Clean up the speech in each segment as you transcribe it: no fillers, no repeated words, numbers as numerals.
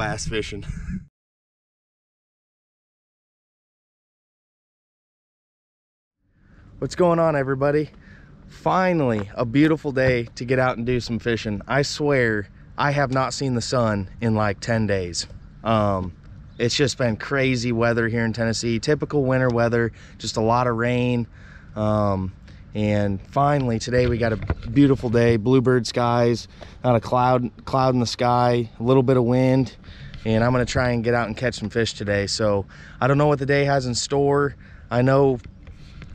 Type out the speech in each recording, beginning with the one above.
bass fishing. What's going on, everybody? Finally, a beautiful day to get out and do some fishing. I swear I have not seen the sun in like 10 days. It's just been crazy weather here in Tennessee, typical winter weather, just a lot of rain. And finally today we got a beautiful day, bluebird skies, not a cloud in the sky, a little bit of wind, and I'm gonna try and get out and catch some fish today. So I don't know what the day has in store. I know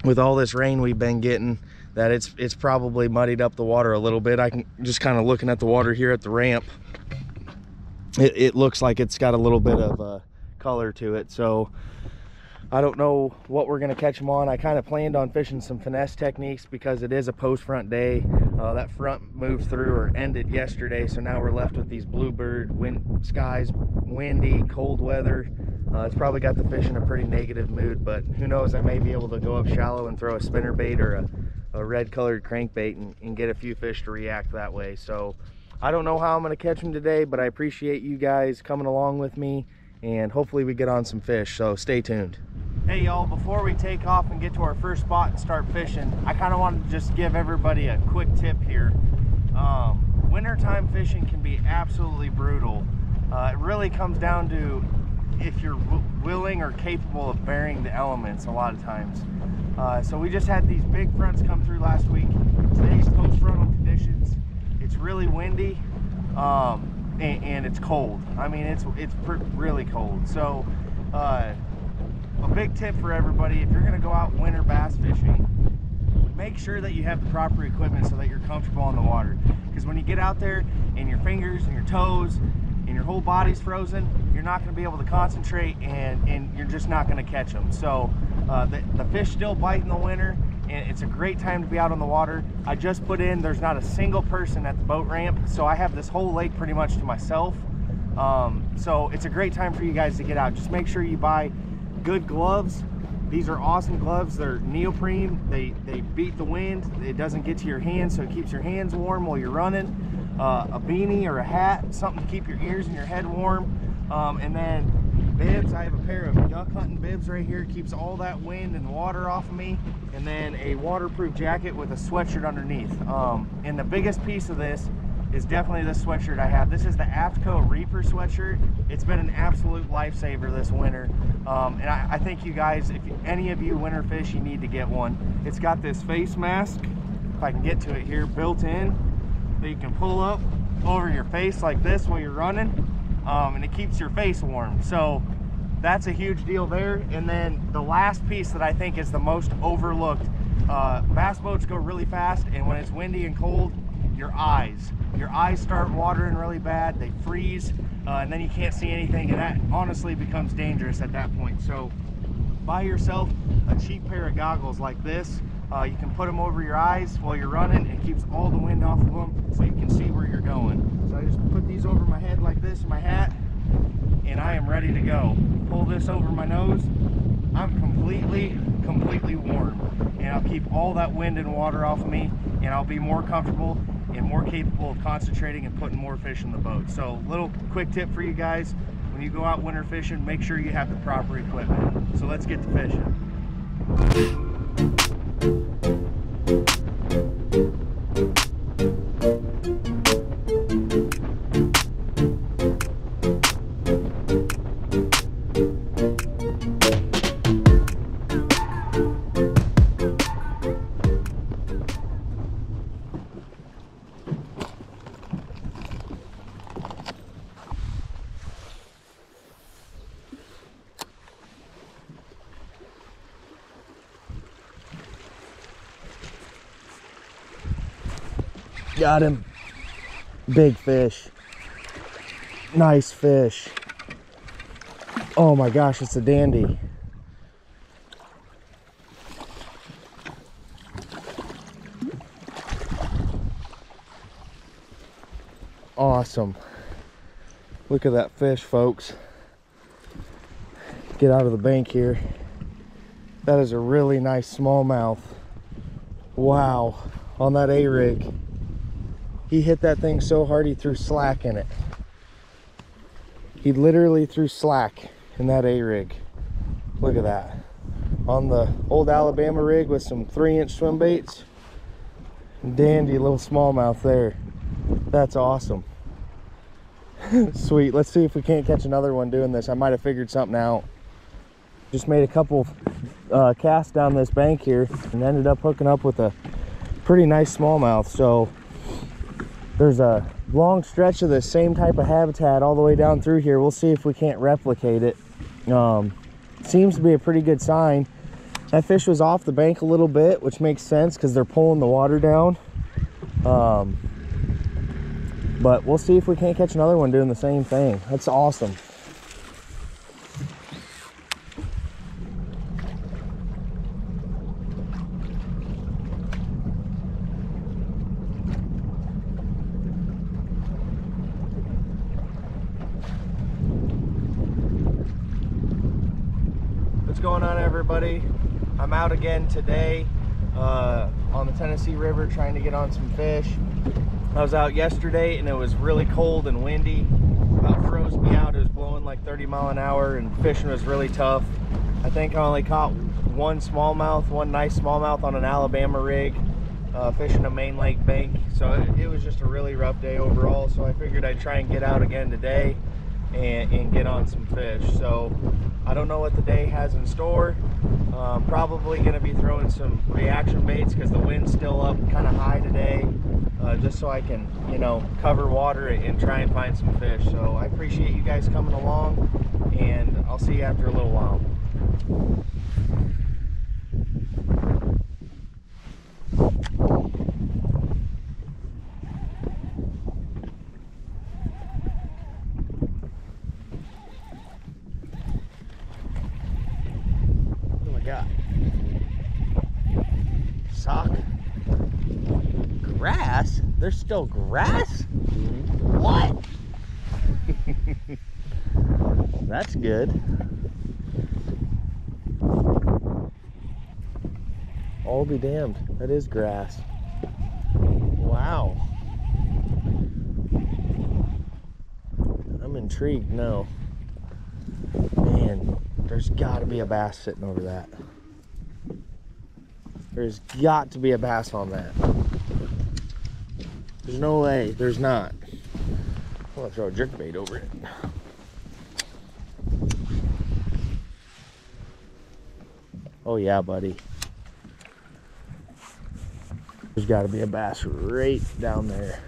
with all this rain we've been getting that it's probably muddied up the water a little bit. I can just kind of looking at the water here at the ramp, it looks like it's got a little bit of color to it. So I don't know what we're gonna catch them on. I kind of planned on fishing some finesse techniques because it is a post front day. That front moved through or ended yesterday, so now we're left with these bluebird skies, windy, cold weather. It's probably got the fish in a pretty negative mood, but who knows, I may be able to go up shallow and throw a spinner bait or a red colored crankbait and get a few fish to react that way. So I don't know how I'm gonna catch them today, but I appreciate you guys coming along with me, and hopefully we get on some fish, so stay tuned. Hey y'all, before we take off and get to our first spot and start fishing, I kind of wanted to just give everybody a quick tip here. Wintertime fishing can be absolutely brutal. It really comes down to if you're willing or capable of bearing the elements a lot of times. So we just had these big fronts come through last week. Today's post-frontal conditions, it's really windy and it's cold. I mean, it's really cold. So a big tip for everybody, if you're gonna go out winter bass fishing, make sure that you have the proper equipment so that you're comfortable on the water. Because when you get out there and your fingers and your toes and your whole body's frozen, you're not going to be able to concentrate, and you're just not going to catch them. So the fish still bite in the winter, and it's a great time to be out on the water. I just put in, there's not a single person at the boat ramp, so I have this whole lake pretty much to myself. So it's a great time for you guys to get out. Just make sure you buy good gloves. These are awesome gloves. They're neoprene. They beat the wind. It doesn't get to your hands, so it keeps your hands warm while you're running. A beanie or a hat, something to keep your ears and your head warm. And then bibs. I have a pair of duck hunting bibs right here. It keeps all that wind and water off of me. And then a waterproof jacket with a sweatshirt underneath. And the biggest piece of this is definitely this sweatshirt I have. This is the Aftco Reaper sweatshirt. It's been an absolute lifesaver this winter. And I think you guys, if any of you winter fish, you need to get one. It's got this face mask, if I can get to it here, built in, that you can pull up over your face like this while you're running, and it keeps your face warm. So that's a huge deal there. And then the last piece that I think is the most overlooked, bass boats go really fast, and when it's windy and cold, your eyes start watering really bad. They freeze, and then you can't see anything, and that honestly becomes dangerous at that point. So buy yourself a cheap pair of goggles like this. You can put them over your eyes while you're running. It keeps all the wind off of them so you can see where you're going. So I just put these over my head like this in my hat, and I am ready to go. Pull this over my nose. I'm completely warm, and I'll keep all that wind and water off of me, and I'll be more comfortable and more capable of concentrating and putting more fish in the boat. So little quick tip for you guys, when you go out winter fishing, make sure you have the proper equipment. So let's get to fishing. Got him. Big fish. Nice fish. Oh my gosh, it's a dandy. Awesome. Look at that fish, folks. Get out of the bank here. That is a really nice smallmouth. Wow, on that A-rig. He hit that thing so hard he threw slack in it. He literally threw slack in that A-rig. Look at that. On the old Alabama rig with some 3-inch swim baits. Dandy little smallmouth there. That's awesome. Sweet. Let's see if we can't catch another one doing this. I might have figured something out. Just made a couple casts down this bank here and ended up hooking up with a pretty nice smallmouth. So there's a long stretch of the same type of habitat all the way down through here. We'll see if we can't replicate it. Seems to be a pretty good sign. That fish was off the bank a little bit, which makes sense because they're pulling the water down. But we'll see if we can't catch another one doing the same thing. That's awesome. What's going on, everybody? I'm out again today on the Tennessee River trying to get on some fish. I was out yesterday and it was really cold and windy. About froze me out. It was blowing like 30 miles an hour and fishing was really tough. I think I only caught one smallmouth, one nice smallmouth on an Alabama rig, fishing a main lake bank. So it was just a really rough day overall. So I figured I'd try and get out again today and get on some fish. So I don't know what the day has in store. Probably going to be throwing some reaction baits because the wind's still up kind of high today, just so I can, you know, cover water and try and find some fish. So I appreciate you guys coming along, and I'll see you after a little while. Sock. Grass? There's still grass? What? That's good. I'll be damned. That is grass. Wow. I'm intrigued now. Man, there's got to be a bass sitting over that. There's got to be a bass on that. There's no way. There's not. I'm gonna throw a jerkbait over it. Oh yeah, buddy. There's got to be a bass right down there.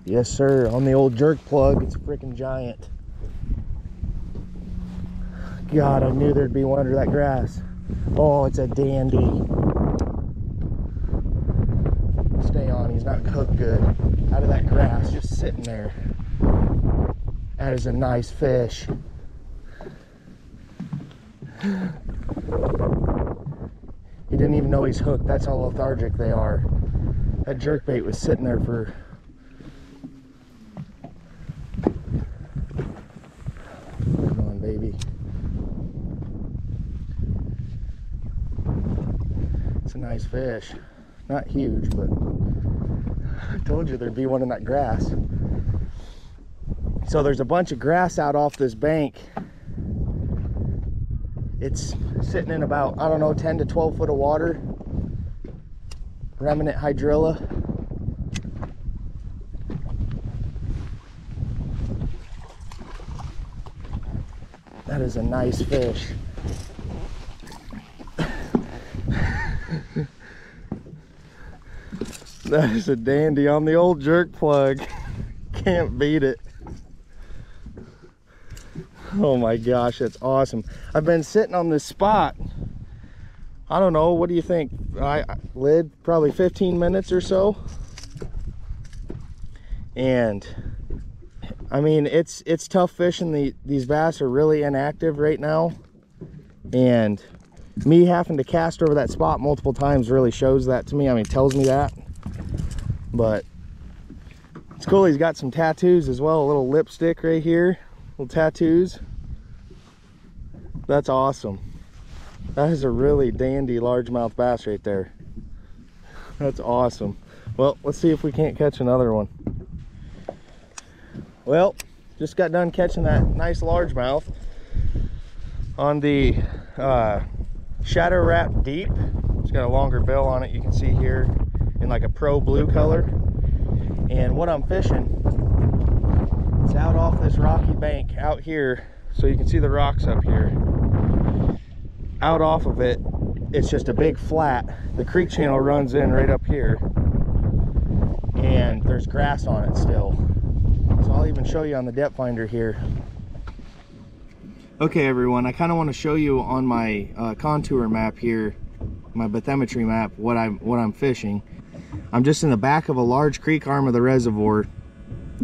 Yes, sir. On the old jerk plug, it's a freaking giant. God, I knew there'd be one under that grass. Oh, it's a dandy. Stay on. He's not cooked good. Out of that grass, just sitting there. That is a nice fish. He didn't even know he's hooked. That's how lethargic they are. That jerkbait was sitting there for... baby. It's a nice fish. Not huge, but I told you there'd be one in that grass. So there's a bunch of grass out off this bank. It's sitting in about, I don't know, 10 to 12 foot of water. Remnant hydrilla. That is a nice fish. That is a dandy on the old jerk plug. Can't beat it. Oh my gosh, that's awesome. I've been sitting on this spot, I don't know, what do you think? Lid, probably 15 minutes or so. And I mean, it's tough fishing. These bass are really inactive right now. And me having to cast over that spot multiple times really shows that to me. I mean, tells me that. But it's cool. He's got some tattoos as well. A little lipstick right here. Little tattoos. That's awesome. That is a really dandy largemouth bass right there. That's awesome. Well, let's see if we can't catch another one. Well, just got done catching that nice largemouth on the Shadow Wrap Deep. It's got a longer bill on it, you can see here, in like a pro blue color. And what I'm fishing, it's out off this rocky bank out here, so you can see the rocks up here. Out off of it, it's just a big flat. The creek channel runs in right up here, and there's grass on it still. So I'll even show you on the depth finder here. Okay everyone, I kind of want to show you on my contour map here, my bathymetry map, what I'm fishing. I'm just in the back of a large creek arm of the reservoir,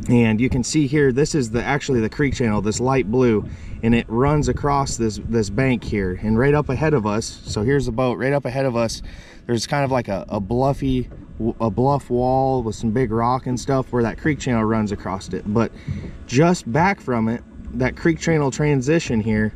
and you can see here, this is actually the creek channel, this light blue, and it runs across this bank here. And right up ahead of us, so here's the boat, right up ahead of us, there's kind of like a bluff wall with some big rock and stuff where that creek channel runs across it. But just back from it, that creek channel transition here,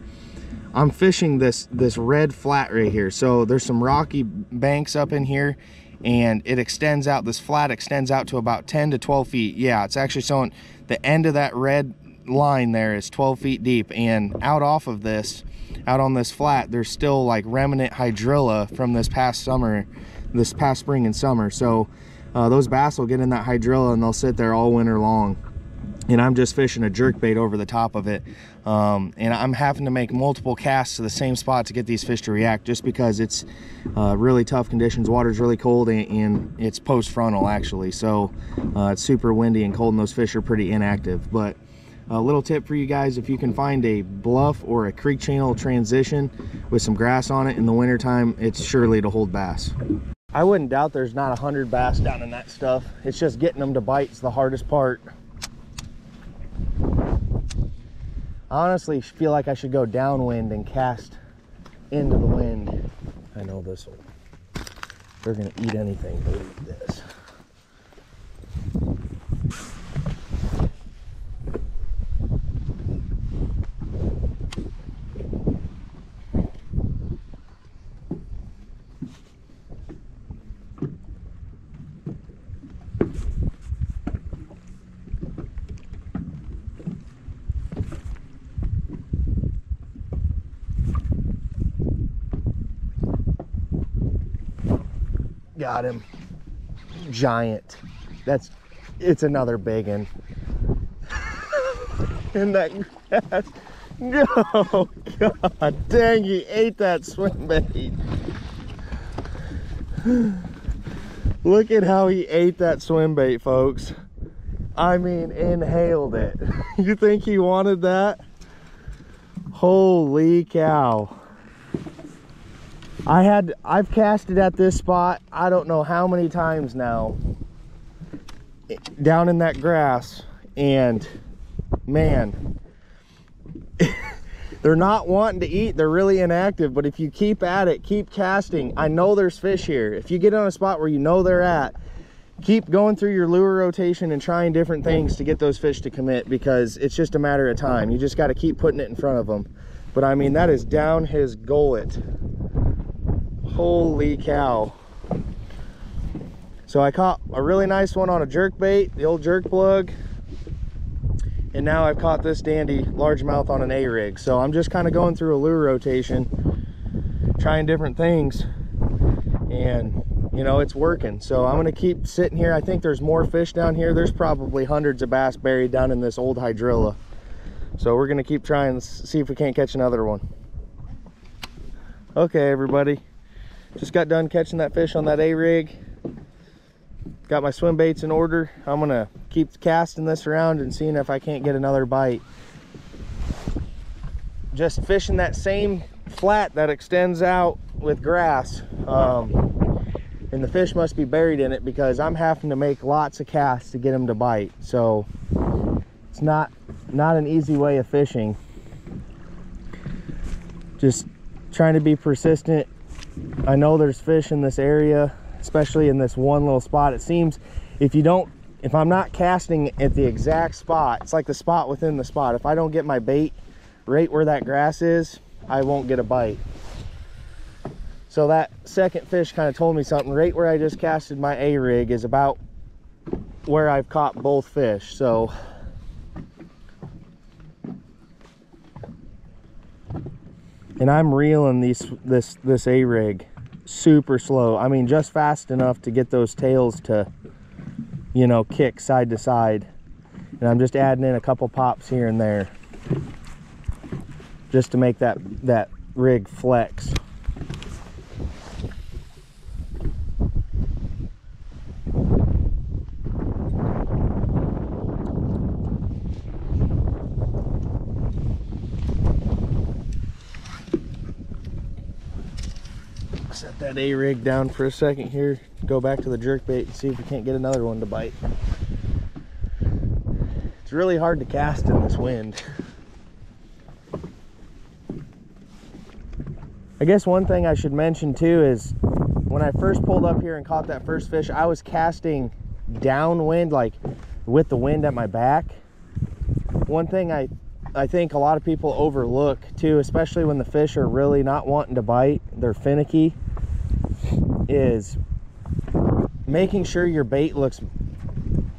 I'm fishing this red flat right here. So there's some rocky banks up in here, and it extends out, this flat extends out to about 10 to 12 feet. Yeah, it's actually showing the end of that red line there is 12 feet deep. And out off of this, out on this flat, there's still like remnant hydrilla from this past summer, this past spring and summer. So those bass will get in that hydrilla and they'll sit there all winter long. And I'm just fishing a jerkbait over the top of it. And I'm having to make multiple casts to the same spot to get these fish to react, just because it's really tough conditions. Water's really cold, and it's post-frontal actually. So it's super windy and cold, and those fish are pretty inactive. But a little tip for you guys, if you can find a bluff or a creek channel transition with some grass on it in the wintertime, it's surely to hold bass. I wouldn't doubt there's not 100 bass down in that stuff. It's just getting them to bite is the hardest part. I honestly feel like I should go downwind and cast into the wind. I know this will, they're gonna eat anything but eat this. Got him. Giant. It's another big one. In that grass. Oh god dang, he ate that swim bait. Look at how he ate that swim bait, folks. I mean, inhaled it. You think he wanted that? Holy cow. I've casted at this spot I don't know how many times now down in that grass, and man, they're not wanting to eat. They're really inactive, but if you keep at it, keep casting, I know there's fish here. If you get on a spot where you know they're at, keep going through your lure rotation and trying different things to get those fish to commit, because it's just a matter of time. You just got to keep putting it in front of them. But I mean, that is down his gullet. Holy cow. So I caught a really nice one on a jerkbait, the old jerk plug, and now I've caught this dandy largemouth on an A-rig. So I'm just kind of going through a lure rotation, trying different things, and you know, it's working. So I'm gonna keep sitting here. I think there's more fish down here. There's probably hundreds of bass buried down in this old hydrilla. So we're gonna keep trying to see if we can't catch another one. Okay everybody, just got done catching that fish on that A-rig. Got my swim baits in order. I'm gonna keep casting this around and seeing if I can't get another bite. just fishing that same flat that extends out with grass, and the fish must be buried in it, because I'm having to make lots of casts to get them to bite. So it's not an easy way of fishing. Just trying to be persistent. I know there's fish in this area, especially in this one little spot. It seems if I'm not casting at the exact spot, it's like the spot within the spot. If I don't get my bait right where that grass is, I won't get a bite. So that second fish kind of told me something. Right where I just casted my A-rig is about where I've caught both fish. So and I'm reeling this A-rig super slow. I mean, just fast enough to get those tails to, you know, kick side to side. And I'm just adding in a couple pops here and there just to make that rig flex. Set that A-rig down for a second here, go back to the jerkbait and see if we can't get another one to bite. It's really hard to cast in this wind. I guess one thing I should mention too is when I first pulled up here and caught that first fish, I was casting downwind, like with the wind at my back. One thing I think a lot of people overlook too, especially when the fish are really not wanting to bite, they're finicky, is making sure your bait looks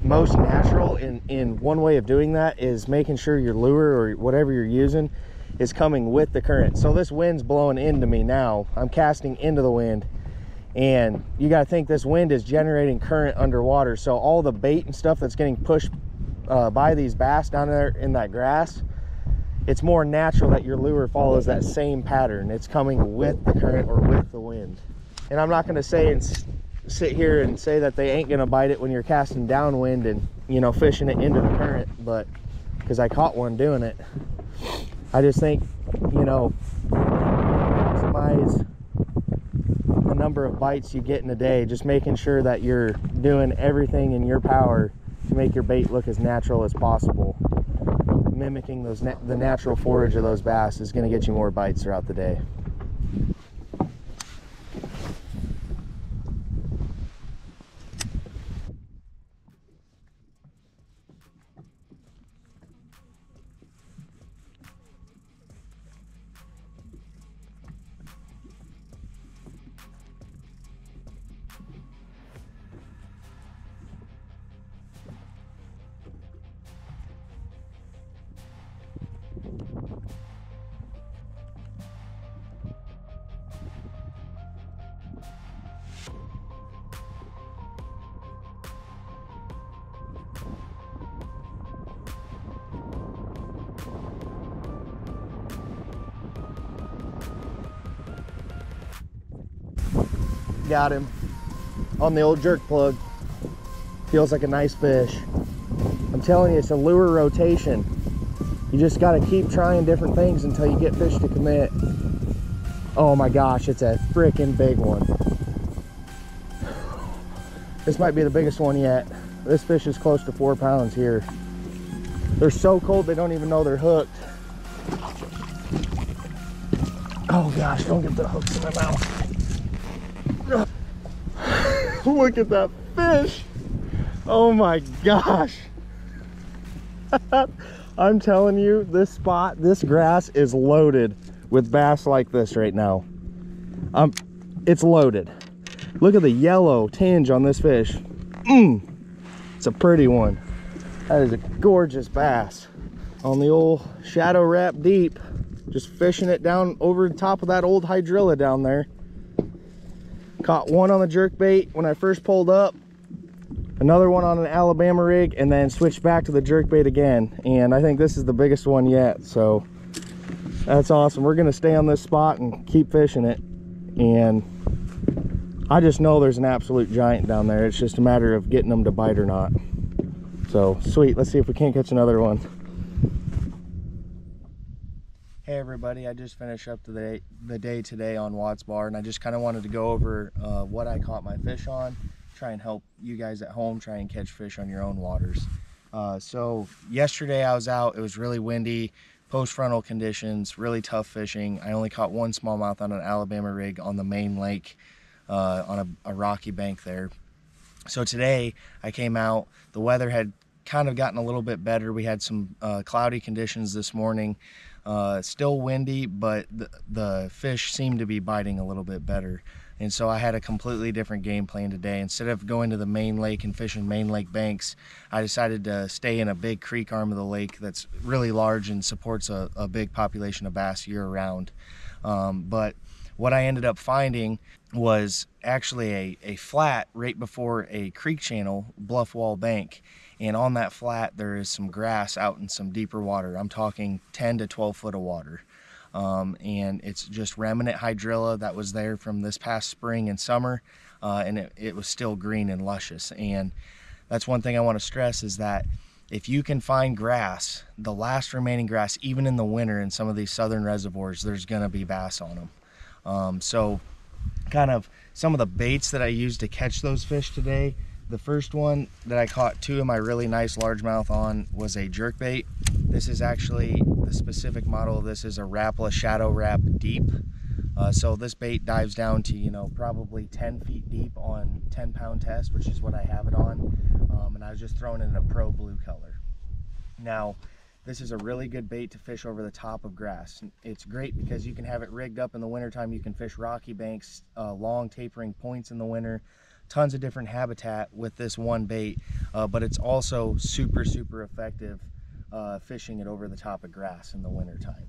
most natural. In one way of doing that is making sure your lure or whatever you're using is coming with the current. So this wind's blowing into me now. I'm casting into the wind, and you got to think this wind is generating current underwater. So all the bait and stuff that's getting pushed by these bass down there in that grass, it's more natural that your lure follows that same pattern. It's coming with the current or with the wind. And I'm not going to say and sit here and say that they ain't going to bite it when you're casting downwind and, you know, fishing it into the current, but because I caught one doing it. I just think, you know, maximize the number of bites you get in a day, just making sure that you're doing everything in your power to make your bait look as natural as possible. Mimicking the natural forage of those bass is going to get you more bites throughout the day. Got him on the old jerk plug. Feels like a nice fish. I'm telling you, it's a lure rotation. You just got to keep trying different things until you get fish to commit. Oh my gosh, it's a freaking big one. This might be the biggest one yet. This fish is close to 4 pounds here. They're so cold they don't even know they're hooked. Oh gosh, don't get the hooks in my mouth. Look at that fish. Oh my gosh. I'm telling you, this spot, this grass is loaded with bass like this right now. It's loaded. Look at the yellow tinge on this fish. It's a pretty one. That is a gorgeous bass. On the old shadow wrap deep, just fishing it down over the top of that old hydrilla down there. Caught one on the jerkbait when I first pulled up, another one on an Alabama rig, and then switched back to the jerkbait again. And I think this is the biggest one yet, so that's awesome. We're gonna stay on this spot and keep fishing it. And I just know there's an absolute giant down there. It's just a matter of getting them to bite or not. So sweet, let's see if we can't catch another one. Hey everybody, I just finished up the day today on Watts Bar, and I just kind of wanted to go over what I caught my fish on, try and help you guys at home try and catch fish on your own waters. So yesterday I was out, it was really windy, post-frontal conditions, really tough fishing. I only caught one smallmouth on an Alabama rig on the main lake on a rocky bank there. So today I came out, the weather had kind of gotten a little bit better. We had some cloudy conditions this morning. Still windy, but the fish seemed to be biting a little bit better. And so I had a completely different game plan today. Instead of going to the main lake and fishing main lake banks, I decided to stay in a big creek arm of the lake that's really large and supports a big population of bass year round. But what I ended up finding was actually a flat right before a creek channel, bluff wall bank. And on that flat, there is some grass out in some deeper water. I'm talking 10 to 12 foot of water. And it's just remnant hydrilla that was there from this past spring and summer. And it was still green and luscious. And that's one thing I want to stress is that if you can find grass, the last remaining grass, even in the winter in some of these southern reservoirs, there's going to be bass on them. So kind of some of the baits that I used to catch those fish today. The first one that I caught two of my really nice largemouth on was a jerkbait. This is actually, the specific model of this is a Rapala Shadow Wrap Deep. So this bait dives down to, you know, probably 10 feet deep on 10-pound test, which is what I have it on. And I was just throwing it in a Pro Blue color. Now, this is a really good bait to fish over the top of grass. It's great because you can have it rigged up in the wintertime. You can fish rocky banks, long tapering points in the winter. Tons of different habitat with this one bait, but it's also super effective fishing it over the top of grass in the wintertime.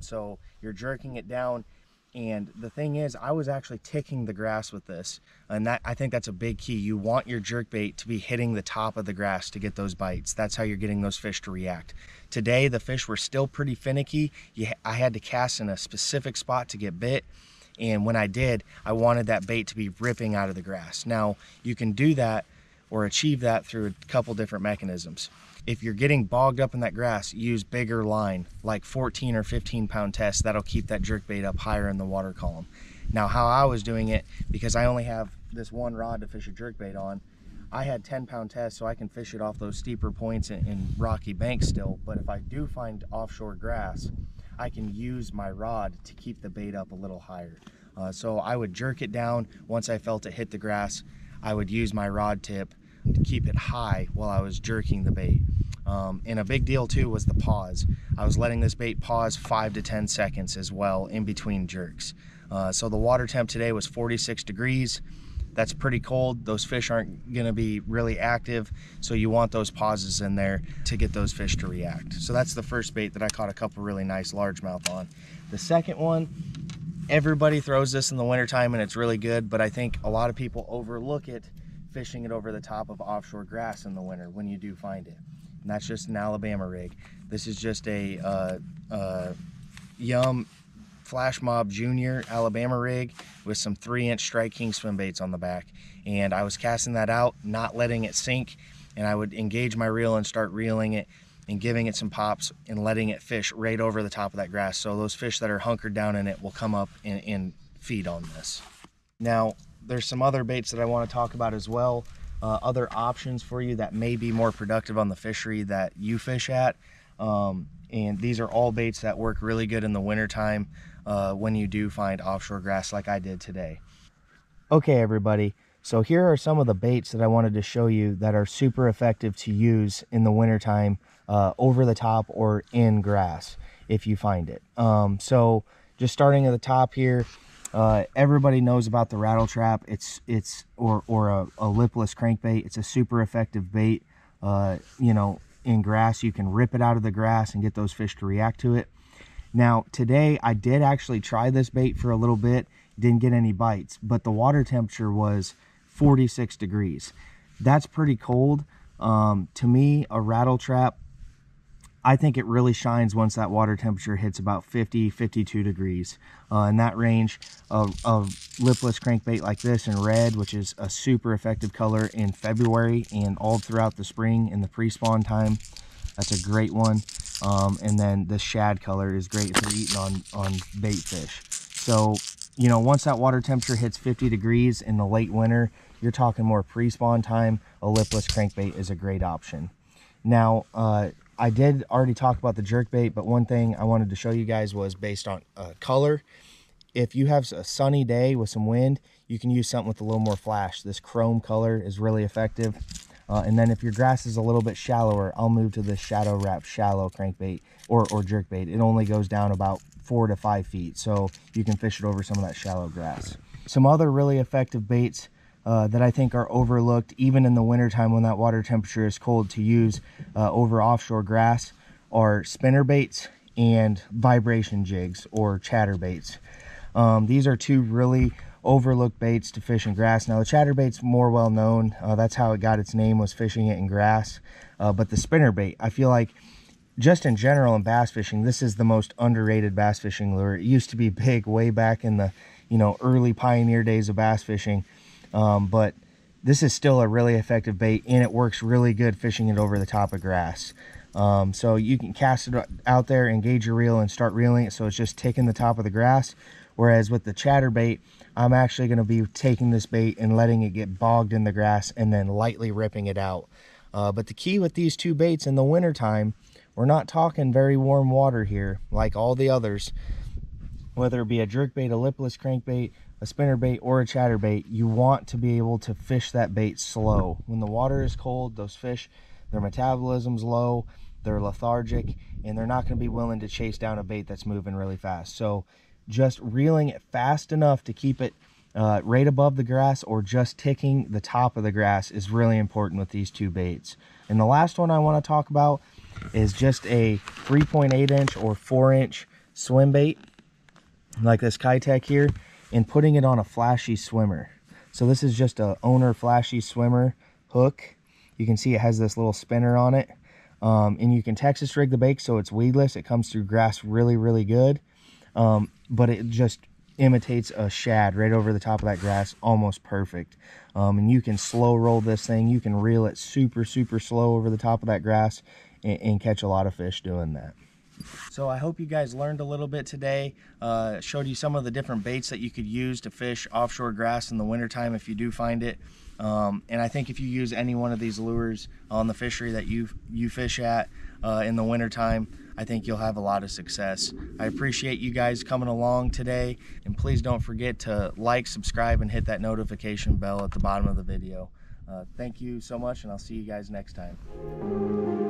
So you're jerking it down, and the thing is, I was actually ticking the grass with this, and I think that's a big key. You want your jerkbait to be hitting the top of the grass to get those bites. That's how you're getting those fish to react. Today the fish were still pretty finicky. I had to cast in a specific spot to get bit. And when I did, I wanted that bait to be ripping out of the grass. Now, you can do that or achieve that through a couple different mechanisms. If you're getting bogged up in that grass, use bigger line, like 14 or 15 pound tests. That'll keep that jerkbait up higher in the water column. Now, how I was doing it, because I only have this one rod to fish a jerkbait on, I had 10-pound tests, so I can fish it off those steeper points in rocky banks still. But if I do find offshore grass, I can use my rod to keep the bait up a little higher. So I would jerk it down. Once I felt it hit the grass, I would use my rod tip to keep it high while I was jerking the bait. And a big deal too was the pause. I was letting this bait pause 5 to 10 seconds as well in between jerks. So the water temp today was 46 degrees. That's pretty cold. Those fish aren't gonna be really active, so you want those pauses in there to get those fish to react. So that's the first bait that I caught a couple really nice largemouth on. The second one, everybody throws this in the wintertime and it's really good, but I think a lot of people overlook it fishing it over the top of offshore grass in the winter when you do find it. And that's just an Alabama rig. This is just a Yum Flash Mob Junior Alabama rig with some 3-inch Strike King swim baits on the back. And I was casting that out, not letting it sink, and I would engage my reel and start reeling it and giving it some pops and letting it fish right over the top of that grass. So those fish that are hunkered down in it will come up and feed on this. Now, there's some other baits that I want to talk about as well. Other options for you that may be more productive on the fishery that you fish at. And these are all baits that work really good in the wintertime when you do find offshore grass like I did today. Okay, everybody. So here are some of the baits that I wanted to show you that are super effective to use in the wintertime over the top or in grass if you find it. So just starting at the top here, everybody knows about the rattle trap. Or a lipless crankbait. It's a super effective bait. You know, in grass, you can rip it out of the grass and get those fish to react to it. Now today I did actually try this bait for a little bit, didn't get any bites, but the water temperature was 46 degrees. That's pretty cold. To me, a rattle trap, I think it really shines once that water temperature hits about 50, 52 degrees. In that range, a lipless crankbait like this in red, which is a super effective color in February and all throughout the spring in the pre-spawn time. That's a great one. And then the shad color is great for eating on bait fish. So, you know, once that water temperature hits 50 degrees in the late winter, you're talking more pre-spawn time, a lipless crankbait is a great option. Now, I did already talk about the jerkbait, but one thing I wanted to show you guys was based on color. If you have a sunny day with some wind, you can use something with a little more flash. This chrome color is really effective. And then if your grass is a little bit shallower, I'll move to the shadow wrap shallow crankbait or jerkbait. It only goes down about 4 to 5 feet, so you can fish it over some of that shallow grass. Some other really effective baits that I think are overlooked, even in the wintertime when that water temperature is cold, to use over offshore grass are spinner baits and vibration jigs or chatter baits. These are two really overlooked baits to fish in grass. Now the chatterbait's more well known. That's how it got its name, was fishing it in grass. But the spinner bait, I feel like just in general in bass fishing, this is the most underrated bass fishing lure. It used to be big way back in the, you know, early pioneer days of bass fishing. But this is still a really effective bait, and it works really good fishing it over the top of grass. So you can cast it out there, engage your reel, and start reeling it so it's just ticking the top of the grass. Whereas with the chatterbait, I'm actually going to be taking this bait and letting it get bogged in the grass and then lightly ripping it out. But the key with these two baits in the wintertime, we're not talking very warm water here like all the others. Whether it be a jerkbait, a lipless crankbait, a spinnerbait, or a chatterbait, you want to be able to fish that bait slow. When the water is cold, those fish, their metabolism's low, they're lethargic, and they're not going to be willing to chase down a bait that's moving really fast. So just reeling it fast enough to keep it right above the grass or just ticking the top of the grass is really important with these two baits. And the last one I want to talk about is just a 3.8 inch or 4 inch swim bait like this Kitech here, and putting it on a flashy swimmer. So this is just a owner flashy swimmer hook. You can see it has this little spinner on it, and you can Texas rig the bait so it's weedless. It comes through grass really good. But it just imitates a shad right over the top of that grass, almost perfect. And you can slow roll this thing. You can reel it super slow over the top of that grass and catch a lot of fish doing that. So I hope you guys learned a little bit today, showed you some of the different baits that you could use to fish offshore grass in the wintertime if you do find it. And I think if you use any one of these lures on the fishery that you fish at in the wintertime, I think you'll have a lot of success. I appreciate you guys coming along today, and please don't forget to like, subscribe, and hit that notification bell at the bottom of the video. Thank you so much, and I'll see you guys next time.